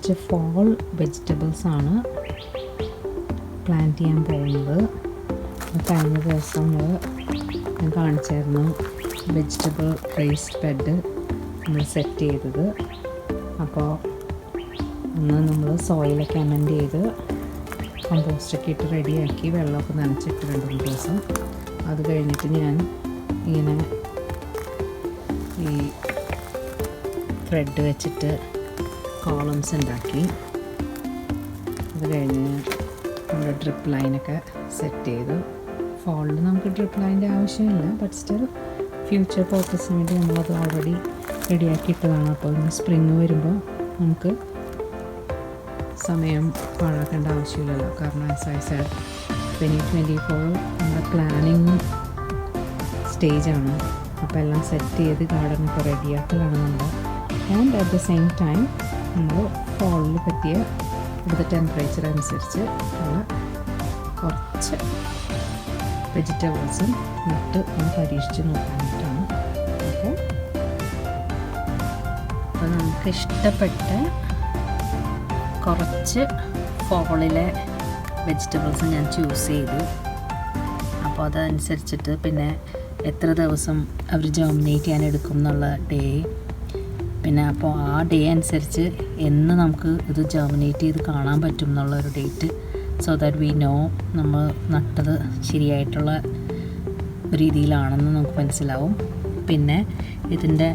കുറച്ച് fall വെജിറ്റബിൾസാണ് plant ചെയ്യാൻ പോകുന്നത്. കഴിഞ്ഞ ദിവസം ഞാൻ കാണിച്ചായിരുന്നു വെജിറ്റബിൾ റേസ്ഡ് ബെഡ് നമ്മൾ സെറ്റ് ചെയ്തത്. അപ്പോൾ ഒന്ന് നമ്മൾ സോയിലൊക്കെ അമെൻഡ് ചെയ്ത് കമ്പോസ്റ്റൊക്കെ ഇട്ട് റെഡിയാക്കി വെള്ളമൊക്കെ നനച്ചിട്ട് 2-3 ദിവസം. അത് കഴിഞ്ഞിട്ട് ഞാൻ ഇങ്ങനെ ഈ ത്രെഡ് വെച്ചിട്ട് കോളംസ് ഉണ്ടാക്കി. അത് കഴിഞ്ഞ് നമ്മൾ ഡ്രിപ്പ് ലൈനൊക്കെ സെറ്റ് ചെയ്തു. ഫോളിൽ നമുക്ക് ഡ്രിപ്പ് ലൈൻ്റെ ആവശ്യമില്ല, ബട്ട് സ്റ്റിൽ ഫ്യൂച്ചർ പർപ്പസിന് വേണ്ടി നമ്മളത് ഓൾറെഡി റെഡിയാക്കിയിട്ടതാണ്. അപ്പോൾ ഇന്ന് സ്പ്രിങ് വരുമ്പോൾ നമുക്ക് സമയം പാഴാക്കേണ്ട ആവശ്യമില്ലല്ലോ. കാരണം ആസ് ഐ സെഡ് 2024 നമ്മുടെ പ്ലാനിങ് സ്റ്റേജാണ്. അപ്പോൾ എല്ലാം സെറ്റ് ചെയ്ത് ഗാർഡനൊക്കെ റെഡിയാക്കലാണ് നമ്മൾ. And at the same time നമ്മൾ ഫോളിൽ പറ്റിയ ഇവിടുത്തെ ടെമ്പറേച്ചർ അനുസരിച്ച് ഉള്ള കുറച്ച് വെജിറ്റബിൾസും നട്ട് ഒന്ന് പരീക്ഷിച്ച് നോക്കാനായിട്ടാണ്. അപ്പോൾ നമുക്ക് ഇഷ്ടപ്പെട്ട കുറച്ച് ഫോളിലെ വെജിറ്റബിൾസ് ഞാൻ ചൂസ് ചെയ്തു. അപ്പോൾ അതനുസരിച്ചിട്ട് പിന്നെ എത്ര ദിവസം അവർ ജെർമിനേറ്റ് ചെയ്യാൻ എടുക്കും എന്നുള്ള ഡേ, പിന്നെ അപ്പോൾ ആ ഡേ അനുസരിച്ച് എന്ന് നമുക്ക് ഇത് ജെർമിനേറ്റ് ചെയ്ത് കാണാൻ പറ്റും എന്നുള്ളൊരു date, so that we know നമ്മൾ നട്ടത് ശരിയായിട്ടുള്ള രീതിയിലാണെന്ന് നമുക്ക് മനസ്സിലാവും. പിന്നെ ഇതിൻ്റെ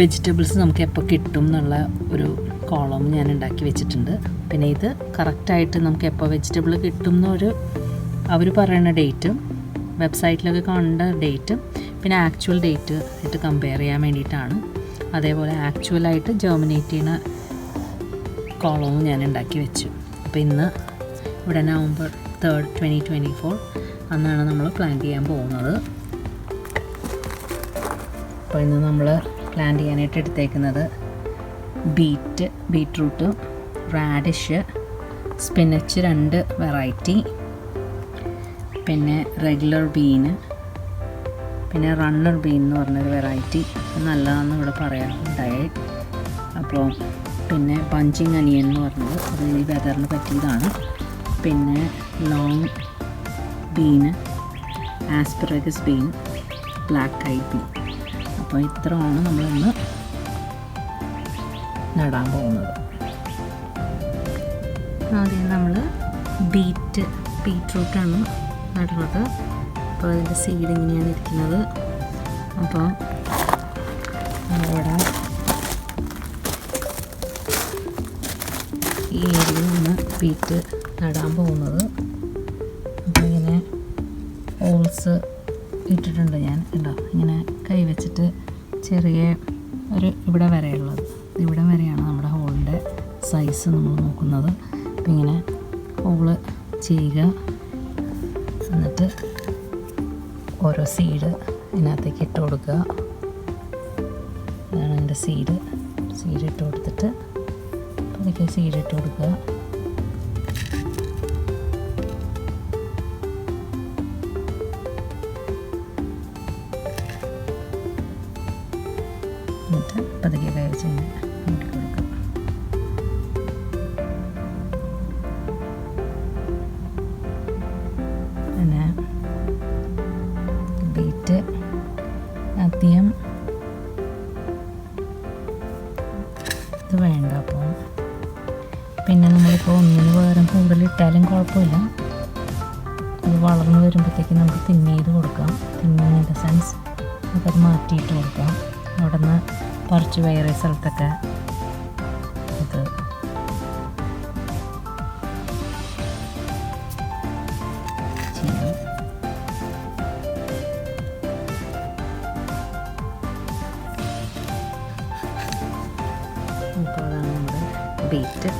വെജിറ്റബിൾസ് നമുക്ക് എപ്പോൾ കിട്ടും എന്നുള്ള ഒരു കോളം ഞാൻ ഉണ്ടാക്കി വെച്ചിട്ടുണ്ട്. പിന്നെ ഇത് കറക്റ്റായിട്ട് നമുക്ക് എപ്പോൾ വെജിറ്റബിൾ കിട്ടും എന്നൊരു അവർ പറയുന്ന ഡേറ്റും വെബ്സൈറ്റിലൊക്കെ കാണേണ്ട ഡേറ്റും പിന്നെ ആക്ച്വൽ ഡേറ്റ് ആയിട്ട് കമ്പയർ ചെയ്യാൻ വേണ്ടിയിട്ടാണ്. അതേപോലെ ആക്ച്വലായിട്ട് ജെർമിനേറ്റ് ചെയ്യുന്ന കോളവും ഞാൻ ഉണ്ടാക്കി വെച്ചു. അപ്പോൾ ഇന്ന് ഇവിടെ November 3rd, 2024 അന്നാണ് നമ്മൾ പ്ലാന്റ് ചെയ്യാൻ പോകുന്നത്. അപ്പോൾ ഇന്ന് നമ്മൾ പ്ലാന്റ് ചെയ്യാനായിട്ട് എടുത്തേക്കുന്നത് ബീറ്റ്റൂട്ട്, റാഡിഷ്, സ്പിനച്ച് 2 വെറൈറ്റി, പിന്നെ റെഗുലർ ബീന്, പിന്നെ റണ്ണർ ബീൻ എന്ന് പറഞ്ഞൊരു വെറൈറ്റി നല്ലതാണെന്ന് ഇവിടെ പറയാറുണ്ടായി. അപ്പോൾ പിന്നെ ബഞ്ചിങ് അനിയൻ എന്ന് പറഞ്ഞത് അത് ഈ വെതറിന് പറ്റിയതാണ്. പിന്നെ long bean, asparagus bean, black eyed bean. അപ്പോൾ ഇത്രയാണ് നമ്മളിന്ന് നടാൻ പോകുന്നത്. ആദ്യം നമ്മൾ ബീറ്റ്റൂട്ടാണ് നടുന്നത്. അപ്പോൾ അതിൻ്റെ സീഡ് ഇങ്ങനെയാണ് ഇരിക്കുന്നത്. അപ്പോൾ നമ്മളിവിടെ ഈ ഏരിയയിൽ നിന്ന് ബീറ്റ് നടാൻ പോകുന്നത്. അപ്പോൾ ഇങ്ങനെ ഹോൾസ് ഇട്ടിട്ടുണ്ട് ഞാൻ. ഉണ്ടോ, ഇങ്ങനെ കൈ വെച്ചിട്ട് ചെറിയ ഒരു ഇവിടെ വരെയുള്ളത്, ഇവിടെ വരെയാണ് നമ്മുടെ ഹോളിൻ്റെ സൈസ് നമ്മൾ നോക്കുന്നത്. അപ്പം ഇങ്ങനെ ഹോള് ചെയ്യുക, എന്നിട്ട് ഓരോ സീഡ് ഇതിനകത്തേക്ക് ഇട്ട് കൊടുക്കുക. ഇതാണ് എൻ്റെ സീഡ് ഇട്ട് കൊടുത്തിട്ട് അതൊക്കെ സീഡ് ഇട്ട് കൊടുക്കുക. എന്നിട്ട് പതുക്കെ കൈ വെച്ച് ഇങ്ങനെ മൂടി കൊടുക്കുക. പിന്നെ ബീറ്റ് അധികം ഇത് വേണ്ട. അപ്പോൾ പിന്നെ നമ്മളിപ്പോൾ ഒന്നിന് പകരം കൂടുതലിട്ടാലും കുഴപ്പമില്ല. അത് വളർന്നു വരുമ്പോഴത്തേക്ക് നമുക്ക് തിന്ന് ചെയ്ത് കൊടുക്കാം. തിന്ന് ഇൻ ദ സെൻസ് നമുക്കത് മാറ്റിയിട്ട് കൊടുക്കാം. അവിടെ നിന്ന് പറിച്ച് വേറെ സ്ഥലത്തൊക്കെ ഇത് ചെയ്യാം. അപ്പോൾ അതാണ് നമ്മുടെ ബീറ്റ്.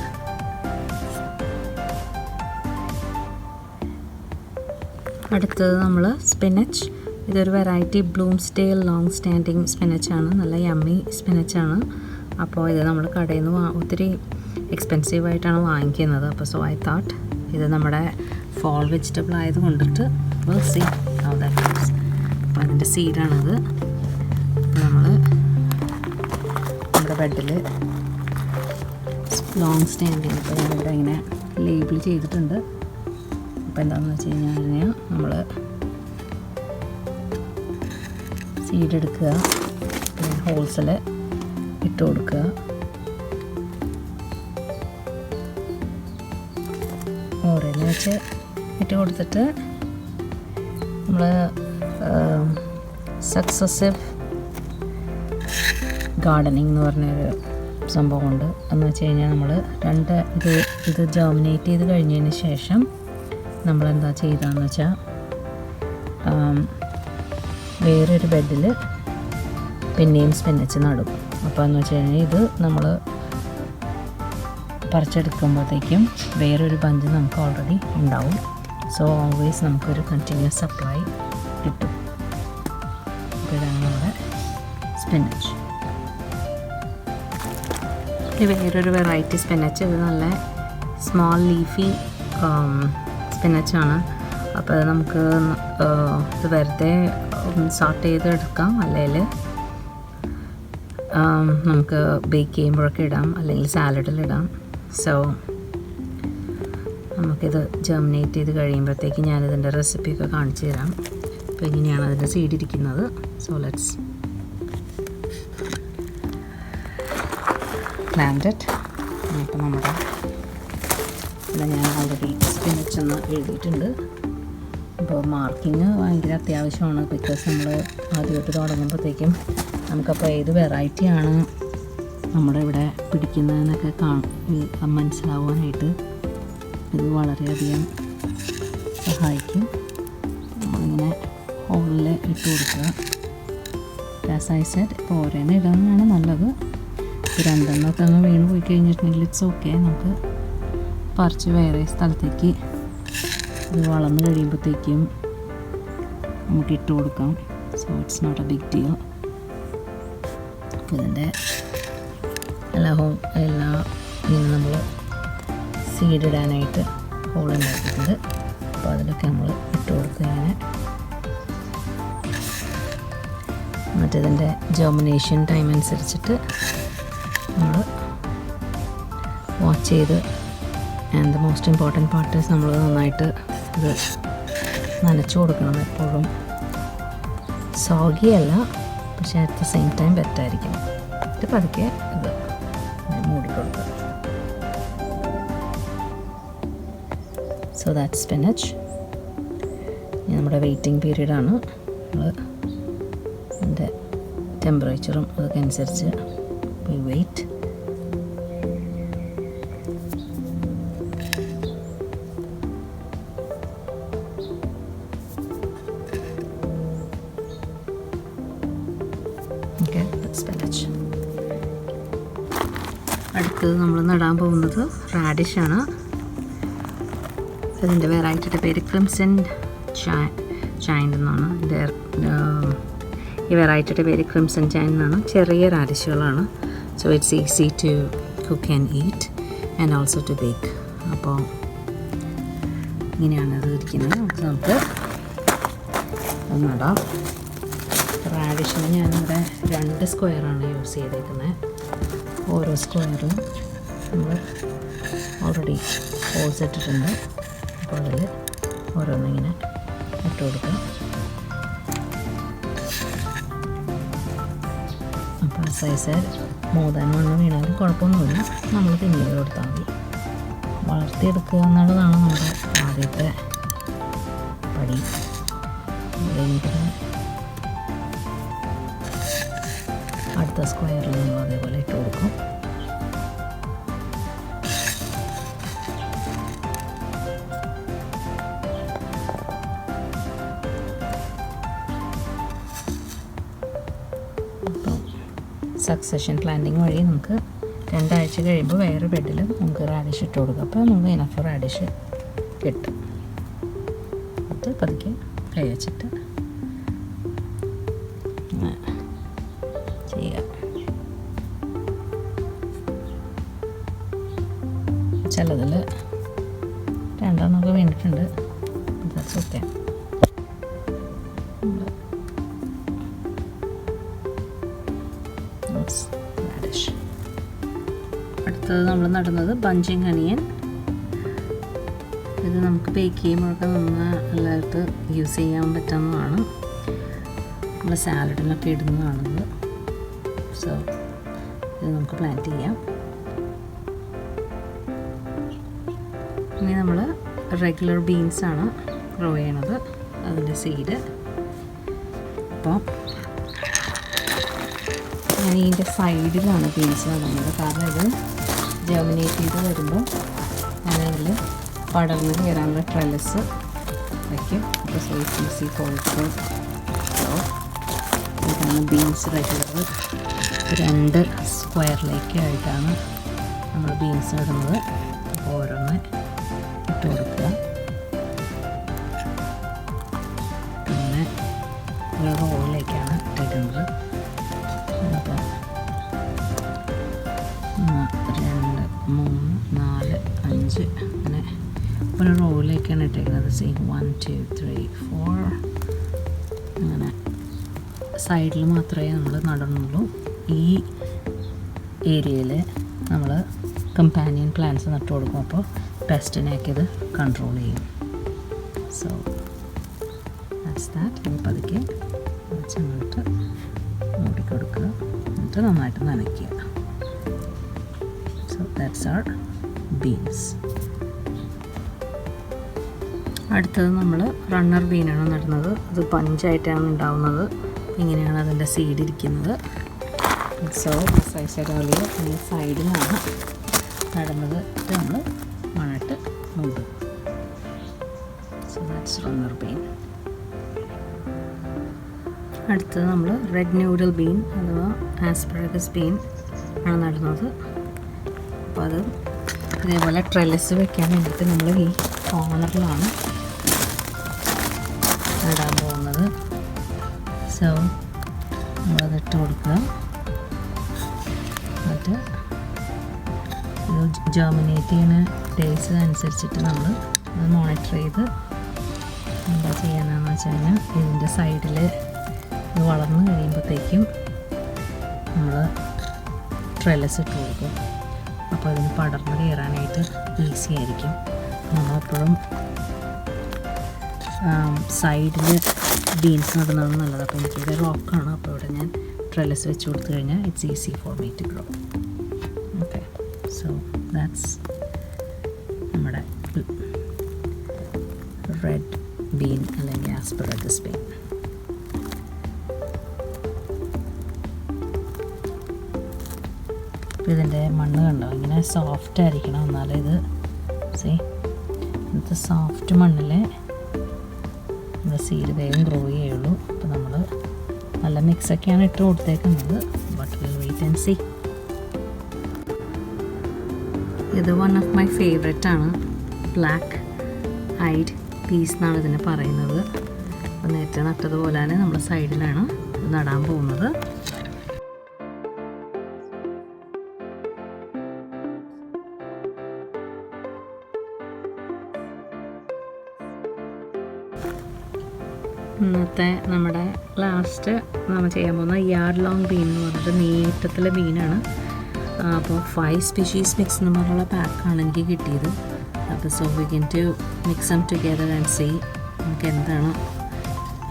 അടുത്തത് നമ്മൾ സ്പിനച്ച്. ഇതൊരു വെറൈറ്റി ബ്ലൂംസ്ഡേൽ ലോങ് സ്റ്റാൻഡിങ് സ്പിനച്ചാണ്. നല്ല യമ്മി സ്പിനച്ചാണ്. അപ്പോൾ ഇത് നമ്മൾ കടയിൽ നിന്ന് ഒത്തിരി എക്സ്പെൻസീവായിട്ടാണ് വാങ്ങിക്കുന്നത്. അപ്പോൾ സോ ഐ തോട്ട് ഇത് നമ്മുടെ ഫോൾ വെജിറ്റബിൾ ആയത് കൊണ്ടിട്ട് will see how that goes. അപ്പോൾ അതിൻ്റെ സീഡാണത്. അപ്പോൾ നമ്മൾ നമ്മുടെ ബെഡിൽ ലോങ് സ്റ്റാൻഡിങ്. ഇപ്പോൾ ഞാനിവിടെ ഇങ്ങനെ ലേബിൾ ചെയ്തിട്ടുണ്ട്. അപ്പോൾ എന്താണെന്ന് വെച്ച് കഴിഞ്ഞാൽ നമ്മൾ സീഡ് എടുക്കുക, പിന്നെ ഹോൾസിൽ ഇട്ട് കൊടുക്കുക. ഓരോന്ന് വെച്ച് ഇട്ട് കൊടുത്തിട്ട് നമ്മൾ സക്സസീവ് ഗാർഡനിങ് എന്ന് പറഞ്ഞൊരു സംഭവമുണ്ട്. എന്ന് വെച്ച് കഴിഞ്ഞാൽ നമ്മൾ ഇത് ജേർമിനേറ്റ് ചെയ്ത് കഴിഞ്ഞതിന് ശേഷം നമ്മളെന്താ ചെയ്തതെന്ന് വെച്ചാൽ വേറൊരു ബെഡിൽ പിന്നെയും സ്പിനച്ച് നടും. അപ്പോൾ എന്ന് വെച്ച് കഴിഞ്ഞാൽ ഇത് നമ്മൾ പറിച്ചെടുക്കുമ്പോഴത്തേക്കും വേറൊരു ബഞ്ച് നമുക്ക് ഓൾറെഡി ഉണ്ടാവും. സോ ഓൾവേസ് നമുക്കൊരു കണ്ടിന്യൂസ് സപ്ലൈ കിട്ടും. അപ്പോൾ ഇതാണ് നമ്മുടെ സ്പിനച്ച്. ഇത് വേറൊരു വെറൈറ്റി സ്പിനച്ച്. ഇത് നല്ല സ്മോൾ ലീഫി സ്പിനച്ചാണ്. അപ്പോൾ അത് നമുക്ക് ഇത് വെറുതെ സോട്ട് ചെയ്തെടുക്കാം, അല്ലെങ്കിൽ നമുക്ക് ബേക്ക് ചെയ്യുമ്പോഴൊക്കെ ഇടാം, അല്ലെങ്കിൽ സാലഡിലിടാം. സോ നമുക്കിത് ജെർമിനേറ്റ് ചെയ്ത് കഴിയുമ്പോഴത്തേക്ക് ഞാനിതിൻ്റെ റെസിപ്പിയൊക്കെ കാണിച്ചു തരാം. അപ്പോൾ ഇങ്ങനെയാണ് അതിൻ്റെ സീഡ് ഇരിക്കുന്നത്. So let's plant it. അപ്പോൾ നമ്മുടെ ഇവിടെ ഞാൻ ഓൾറെഡി സ്പിനച്ച് എന്ന് എഴുതിയിട്ടുണ്ട്. അപ്പോൾ മാർക്കിങ് ഭയങ്കര അത്യാവശ്യമാണ്. ബിക്കോസ് നമ്മൾ ആദ്യമായിട്ട് തുടങ്ങുമ്പോഴത്തേക്കും നമുക്കപ്പോൾ ഏത് വെറൈറ്റിയാണ് നമ്മുടെ ഇവിടെ പിടിക്കുന്നതെന്നൊക്കെ മനസ്സിലാവാനായിട്ട് ഇത് വളരെയധികം സഹായിക്കും. നമ്മളിങ്ങനെ ഹോളിൽ ഇട്ട് കൊടുക്കുക. ആസ് ഐ സെഡ്, ഇപ്പോൾ ഓരോന്ന് ഇടാനാണ് നല്ലത്. രണ്ടെണ്ണമൊക്കെ അങ്ങ് വീണ് പോയി കഴിഞ്ഞിട്ടുണ്ടെങ്കിൽ ഇറ്റ്സ് ഓക്കെ. നമുക്ക് പറിച്ച് വേറെ സ്ഥലത്തേക്ക് ഇത് വളർന്നു കഴിയുമ്പോഴത്തേക്കും നമുക്ക് ഇട്ട് കൊടുക്കാം. So it's not a big deal. അപ്പോൾ ഇതിൻ്റെ എല്ലാ ഇങ്ങനെ നമ്മൾ സീഡ് ഇടാനായിട്ട് ഹോൾ ഉണ്ടാക്കിയിട്ടുണ്ട്. അപ്പോൾ അതിലൊക്കെ നമ്മൾ ഇട്ട് കൊടുക്കുക ഇങ്ങനെ. മറ്റേതിൻ്റെ ജെർമിനേഷൻ ടൈം അനുസരിച്ചിട്ട് നമ്മൾ വാച്ച് ചെയ്ത്, and the most important part is നമ്മൾ നന്നായിട്ട് ഇത് നനച്ചു കൊടുക്കണം എപ്പോഴും. സോഗിയല്ല, പക്ഷേ അറ്റ് ദ സെയിം ടൈം വെറ്റായിരിക്കും. ഇത് പതുക്കെ ഇത് മൂടിക്കൊടുക്കുക. So that spinach. നമ്മുടെ വെയിറ്റിംഗ് പീരീഡാണ്. നമ്മൾ അതിൻ്റെ ടെമ്പറേച്ചറും അതൊക്കെ അനുസരിച്ച് we wait. Okay, that's spinach. അടുത്തത് നമ്മൾ നടാൻ പോകുന്നത് റാഡിഷാണ്. അതിൻ്റെ വെറൈറ്റിയുടെ പേര് ക്രിംസൺ ചൈൻഡ് എന്നാണ്. ഈ വെറൈറ്റിയുടെ പേര് ക്രിംസൺ ചൈൻഡ് എന്നാണ്. ചെറിയ റാഡിഷുകളാണ്. So it's easy to cook and eat and also to bake. അപ്പോൾ ഇങ്ങനെയാണ് അത് ഇരിക്കുന്നത്. നമുക്ക് നടാം. റാഡിഷിന് ഞാനിവിടെ 2 സ്ക്വയറാണ് യൂസ് ചെയ്തേക്കുന്നത്. ഓരോ സ്ക്വയറും നമ്മൾ ഓൾറെഡി ഹോൾസ് ഇട്ടിട്ടുണ്ട്. അപ്പോൾ അതിൽ ഓരോന്നിങ്ങനെ ഇട്ട് കൊടുക്കാം. അപ്പോൾ സൈസ് മോതാൻ മണ്ണ് വീണാലും കുഴപ്പമൊന്നുമില്ല, നമ്മൾ പിന്നീട് കൊടുത്താൽ മതി. വളർത്തിയെടുക്കുക എന്നുള്ളതാണ് നമ്മുടെ ആദ്യത്തെ പടി. കഴിഞ്ഞിട്ട് അടുത്ത സ്ക്വയറിൽ നമ്മൾ അതേപോലെ ഇട്ട് കൊടുക്കും. സക്സഷൻ പ്ലാന്റിങ് വഴി നമുക്ക് 2 ആഴ്ച കഴിയുമ്പോൾ വേറെ ബെഡിൽ നമുക്ക് റാഡിഷ് ഇട്ട് കൊടുക്കാം. അപ്പോൾ നമുക്ക് ഇനഫ് റാഡിഷ് കിട്ടും. അത് പതുക്കെ കൈ വെച്ചിട്ട് ചെയ്യുക. ചിലതിൽ 2 എണ്ണമൊക്കെ വീണിട്ടുണ്ട്. That's okay. അടുത്ത അടുത്തത് നമ്മൾ നടുന്നത് ബഞ്ചിങ് അനിയൻ. ഇത് നമുക്ക് ബേക്ക് ചെയ്യുമ്പോഴൊക്കെ നന്നായിട്ട് യൂസ് ചെയ്യാൻ പറ്റുന്നതാണ്. നമ്മൾ സാലഡിലൊക്കെ ഇടുന്നതാണിത്. സോ ഇത് നമുക്ക് പ്ലാന്റ് ചെയ്യാം. ഇനി നമ്മൾ റെഗുലർ ബീൻസാണ് ഗ്രോ ചെയ്യണത്, അതിൻ്റെ സീഡ്. അപ്പോൾ ഞാൻ ഇതിൻ്റെ സൈഡിലാണ് ബീൻസ് നടുന്നത്, കാരണം ഇത് ജെർമിനേറ്റ് ചെയ്ത് വരുമ്പോൾ ഞാനതിൽ പടർന്ന് കയറാനുള്ള ട്രെലസ് വയ്ക്കും. അപ്പോൾ സോ ഈസി ഫോൾസ്. സോ ഇതാണ് ബീൻസ് റെഗുലർ. 2 സ്ക്വയറിലേക്കായിട്ടാണ് നമ്മൾ ബീൻസ് ഇടുന്നത്. അപ്പോൾ ഓരോന്ന് ഇട്ട് കൊടുക്കുക. പിന്നെ ഒരു റോളിലേക്കാണ് ഇട്ടിടുന്നത്. അപ്പോൾ 2, 3, 4, 5 അങ്ങനെ ഒരു റോയിലേക്കാണ് ഇട്ടേക്കുന്നത്. 1, 2, 3, 4 അങ്ങനെ സൈഡിൽ മാത്രമേ നമ്മൾ നടണുള്ളൂ. ഈ ഏരിയയിൽ നമ്മൾ കമ്പാനിയൻ പ്ലാന്റ്സ് നട്ടു കൊടുക്കും. അപ്പോൾ പെസ്റ്റിനെയൊക്കെ ഇത് കൺട്രോൾ ചെയ്യും. So that's that. ഇനി പതുക്കെ വെച്ചങ്ങോട്ട് മൂടിക്കൊടുക്കുക, എന്നിട്ട് നന്നായിട്ട് നനയ്ക്കുക. So that's our beans. അടുത്തത് നമ്മൾ റണ്ണർ ബീനാണ് നടുന്നത്. അത് പഞ്ചായിട്ടാണ് ഉണ്ടാവുന്നത്. ഇങ്ങനെയാണ് അതിൻ്റെ സീഡ് ഇരിക്കുന്നത്. സോ സൈസോലിയ ഈ സൈഡിലാണ് നടുന്നത്. ഇത് നമ്മൾ മണ്ണിട്ട് മൂടും. So that's runner been. അടുത്തത് നമ്മൾ റെഡ് ന്യൂഡിൽ ബീൻ അഥവാ ആസ്പെറഗസ് ബീൻ ആണ് നടുന്നത്. അപ്പോൾ അത് ഇതേപോലെ ട്രെലസ് വെക്കാൻ വേണ്ടിയിട്ട് നമ്മൾ ഈ കോർണറിലാണ് നടാൻ പോകുന്നത്. സോ നമ്മളതിട്ട് കൊടുക്കുക. എന്നിട്ട് ഇത് ജെർമിനേറ്റ് ചെയ്യുന്ന ഡേയ്സ് അനുസരിച്ചിട്ട് നമ്മൾ അത് മോണിറ്റർ ചെയ്ത് എന്താ ചെയ്യാനാണെന്ന് വെച്ച് കഴിഞ്ഞാൽ ഇതിൻ്റെ സൈഡിൽ ഇത് വളർന്നു കഴിയുമ്പോഴത്തേക്കും നമ്മൾ ട്രെലസ് ഇട്ട് കൊടുക്കും. അപ്പോൾ ഇതിന് പടർന്ന് കയറാനായിട്ട് ഈസി ആയിരിക്കും. നമ്മളെപ്പോഴും സൈഡിൽ ബീൻസ് നടുന്നത് നല്ലത്. അപ്പോൾ എനിക്കിവിടെ റോക്കാണ്. അപ്പോൾ ഇവിടെ ഞാൻ ട്രെലസ് വെച്ച് കൊടുത്തു കഴിഞ്ഞാൽ it's easy for me to grow. Okay, so that's നമ്മുടെ റെഡ് ബീൻ അല്ലെങ്കിൽ ആസ്പെറഗസ് ബീൻ. ഇതിൻ്റെ മണ്ണ് കണ്ടോ, ഇങ്ങനെ സോഫ്റ്റ് ആയിരിക്കണം, എന്നാലേ ഇത് ഇന്നത്തെ സോഫ്റ്റ് മണ്ണിൽ നമ്മുടെ സീഡ് വേഗം ഗ്രോ ചെയ്യുള്ളൂ. അപ്പോൾ നമ്മൾ നല്ല മിക്സൊക്കെയാണ് ഇട്ട് കൊടുത്തേക്കുന്നത്. But will wait and see. ഇത് വൺ ഓഫ് മൈ ഫേവറേറ്റ് ആണ്. ബ്ലാക്ക് ഐഡ് പീസ് എന്നാണ് ഇതിനെ പറയുന്നത്. അപ്പോൾ നേരത്തെ നട്ടതുപോലെ തന്നെ നമ്മൾ സൈഡിലാണ് നടാൻ പോകുന്നത്. ഇന്നത്തെ നമ്മുടെ ലാസ്റ്റ് നമ്മൾ ചെയ്യാൻ പോകുന്ന യാർഡ് ലോങ് ബീൻ എന്ന് പറഞ്ഞിട്ട് നീട്ടത്തിലെ ബീനാണ്. അപ്പോൾ 5 സ്പീഷീസ് മിക്സ് എന്ന് പറഞ്ഞുള്ള പാക്കാണ് എനിക്ക് കിട്ടിയത്. അപ്പോൾ so we can to mix them together and see നമുക്ക് എന്താണ്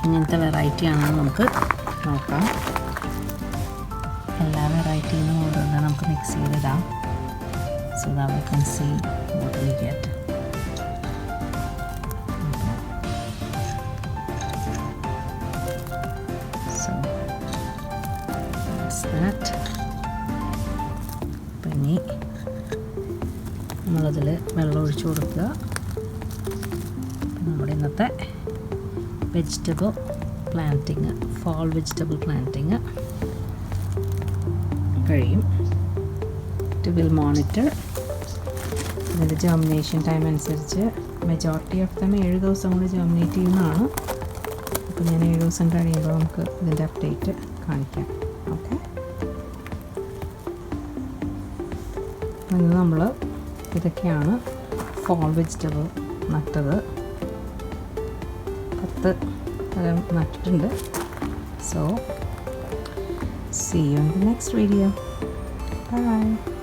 ഇങ്ങനത്തെ വെറൈറ്റി ആണെന്ന് നമുക്ക് നോക്കാം. എല്ലാ വെറൈറ്റിയും ഓരോന്ന് നമുക്ക് മിക്സ് ചെയ്തിടാം. So that we can see what we get. പിന്നെ നമ്മളതിൽ വെള്ളം ഒഴിച്ചു കൊടുക്കുക. നമ്മുടെ ഇന്നത്തെ vegetable planting, fall vegetable planting കഴിയും. ടു വിൽ മോണിറ്റർ ഇതിൻ്റെ ജെർമിനേഷൻ ടൈം അനുസരിച്ച് മെജോറിറ്റി ഓഫ് ദം 7 ദിവസം കൊണ്ട് ജെർമിനേറ്റ് ചെയ്യുന്നതാണ്. അപ്പോൾ ഞാൻ 7 ദിവസം കഴിയുമ്പോൾ നമുക്ക് ഇതിൻ്റെ അപ്ഡേറ്റ് കാണിക്കാം. ഓക്കെ, ഇന്ന് നമ്മൾ ഇതൊക്കെയാണ് ഫാൾ വെജിറ്റബിൾ നട്ടത്. 10 തരം നട്ടിട്ടുണ്ട്. So see you in the next video. Bye.